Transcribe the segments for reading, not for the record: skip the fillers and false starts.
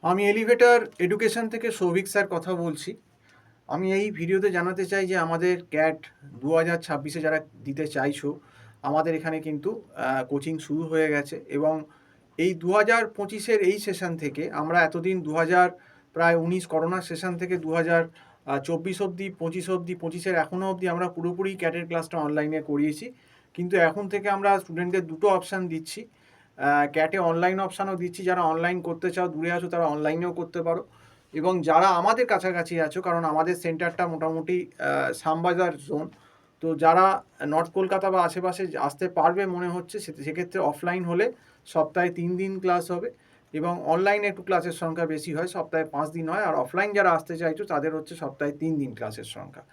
আমি elevator education থেকে Souvik sir কথা বলছি। আমি এই ভিডিওতে জানাতে চাই যে আমাদের ক্যাট 2026-এ যারা দিতে চাইছো, আমাদের এখানে কিন্তু কোচিং শুরু হয়ে গেছে এবং এই 2025-এর এই সেশন থেকে আমরা এতদিন 2019 করোনার সেশন থেকে 2024 অবধি, 25 অবধি, 25-এর এখনও অবধি আমরা পুরোপুরি ক্যাটের ক্লাসটা অনলাইনে করিয়েছি। কিন্তু এখন থেকে আমরা স্টুডেন্টদের দুটো অপশান দিচ্ছি। ক্যাটে অনলাইন অপশানও দিচ্ছি, যারা অনলাইন করতে চাও, দূরে আছো, তারা অনলাইনেও করতে পারো। এবং যারা আমাদের কাছাকাছি আছো, কারণ আমাদের সেন্টারটা মোটামুটি শ্যামবাজার জোন, তো যারা নর্থ কলকাতা বা আশেপাশে আসতে পারবে মনে হচ্ছে, সেক্ষেত্রে অফলাইন হলে সপ্তাহে 3 দিন ক্লাস হবে এবং অনলাইনে একটু ক্লাসের সংখ্যা বেশি হয়, সপ্তাহে 5 দিন হয়। আর অফলাইন যারা আসতে চাইছো তাদের হচ্ছে সপ্তাহে 3 দিন ক্লাসের সংখ্যা।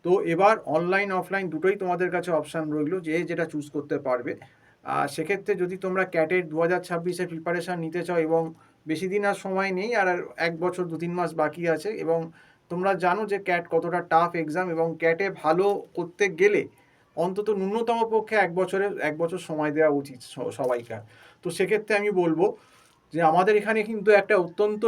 তো এবার অনলাইন অফলাইন দুটোই তোমাদের কাছে অপশান রইলো, যে যেটা চুজ করতে পারবে। সেক্ষেত্রে যদি তোমরা ক্যাটের 2026-এর প্রিপারেশান নিতে চাও এবং বেশি দিন আর সময় নেই, আর 1 বছর 2-3 মাস বাকি আছে, এবং তোমরা জানো যে ক্যাট কতটা টাফ এক্সাম, এবং ক্যাটে ভালো করতে গেলে অন্তত ন্যূনতম পক্ষে 1 বছর সময় দেওয়া উচিত সবাইকার। তো সেক্ষেত্রে আমি বলবো যে আমাদের এখানে কিন্তু একটা অত্যন্ত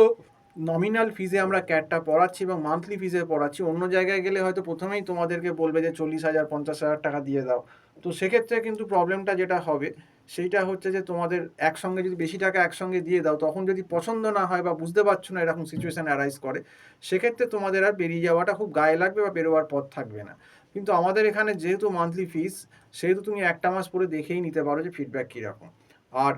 নমিনাল ফিজে আমরা ক্যাটটা পড়াচ্ছি এবং মান্থলি ফিজে পড়াচ্ছি। অন্য জায়গায় গেলে হয়তো প্রথমেই তোমাদেরকে বলবে যে 40,000 50,000 টাকা দিয়ে দাও। তো সেক্ষেত্রে কিন্তু প্রবলেমটা যেটা হবে সেইটা হচ্ছে যে তোমাদের একসঙ্গে যদি বেশি টাকা একসঙ্গে দিয়ে দাও, তখন যদি পছন্দ না হয় বা বুঝতে পারছো না, এরকম সিচুয়েশান অ্যারাইজ করে, সেক্ষেত্রে তোমাদের আর বেরিয়ে যাওয়াটা খুব গায়ে লাগবে বা বেরোবার পথ থাকবে না। কিন্তু আমাদের এখানে যেহেতু মান্থলি ফিস, সেহেতু তুমি একটা মাস পরে দেখেই নিতে পারো যে ফিডব্যাক কীরকম। আর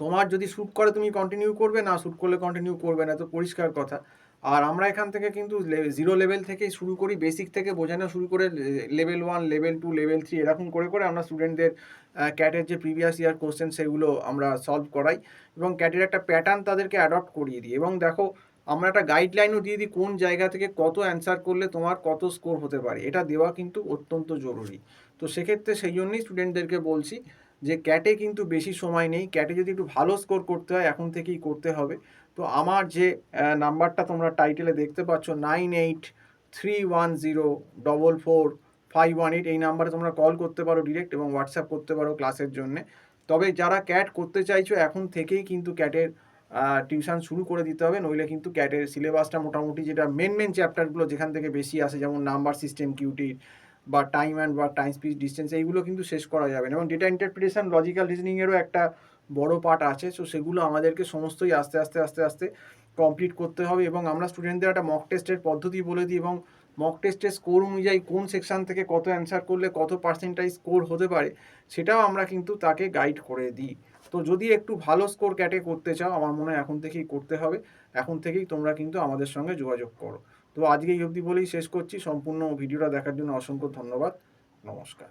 তোমার যদি শ্যুট করে তুমি কন্টিনিউ করবে, না শ্যুট করলে কন্টিনিউ করবে না, তো পরিষ্কার কথা। আর আমরা এখান থেকে কিন্তু 0 লেভেল থেকেই শুরু করি, বেসিক থেকে বোঝানো শুরু করে লেভেল 1, লেভেল 2, লেভেল 3 এরকম করে করে আমরা স্টুডেন্টদের ক্যাটের যে প্রিভিয়াস ইয়ার কোশ্চেন সেগুলো আমরা সলভ করাই এবং ক্যাটের একটা প্যাটার্ন তাদেরকে অ্যাডপ্ট করিয়ে দিই। এবং দেখো, আমরা একটা গাইডলাইনও দিয়ে দিই কোন জায়গা থেকে কত অ্যান্সার করলে তোমার কত স্কোর হতে পারে, এটা দেওয়া কিন্তু অত্যন্ত জরুরি। তো সেক্ষেত্রে সেই জন্যই স্টুডেন্টদেরকে বলছি যে ক্যাটে কিন্তু বেশি সময় নেই, ক্যাটে যদি একটু ভালো স্কোর করতে হয় এখন থেকেই করতে হবে। তো আমার যে নাম্বারটা তোমরা টাইটেলে দেখতে পাচ্ছ, 9831044518, এই নাম্বারে তোমরা কল করতে পারো ডিরেক্ট, এবং হোয়াটসঅ্যাপ করতে পারো ক্লাসের জন্যে। তবে যারা ক্যাট করতে চাইছো এখন থেকেই কিন্তু ক্যাটের টিউশন শুরু করে দিতে হবে, নইলে কিন্তু ক্যাটের সিলেবাসটা মোটামুটি যেটা মেন চ্যাপ্টারগুলো যেখান থেকে বেশি আসে, যেমন নাম্বার সিস্টেম, কিউটির বা টাইম অ্যান্ড বা টাইম স্পিড ডিস্টেন্স, এইগুলো কিন্তু শেষ করা যাবে না। এবং ডেটা ইন্টারপ্রিটেশন, লজিক্যাল রিজনিংয়েরও একটা বড় পার্ট আছে, সো সেগুলো আমাদেরকে সমস্তই আস্তে আস্তে আস্তে আস্তে কমপ্লিট করতে হবে। এবং আমরা স্টুডেন্টদের একটা মক টেস্টের পদ্ধতি বলে দিই, এবং মক টেস্টের স্কোর অনুযায়ী কোন সেকশন থেকে কত অ্যান্সার করলে কত পার্সেন্টাইজ স্কোর হতে পারে, সেটাও আমরা কিন্তু তাকে গাইড করে দিই। তো যদি একটু ভালো স্কোর ক্যাটে করতে চাও, আমার মনে হয় এখন থেকেই করতে হবে। এখন থেকেই তোমরা কিন্তু আমাদের সঙ্গে যোগাযোগ করো। তো আজকে এই অবধি বলেই শেষ করছি। সম্পূর্ণ ভিডিওটা দেখার জন্য অসংখ্য ধন্যবাদ। নমস্কার।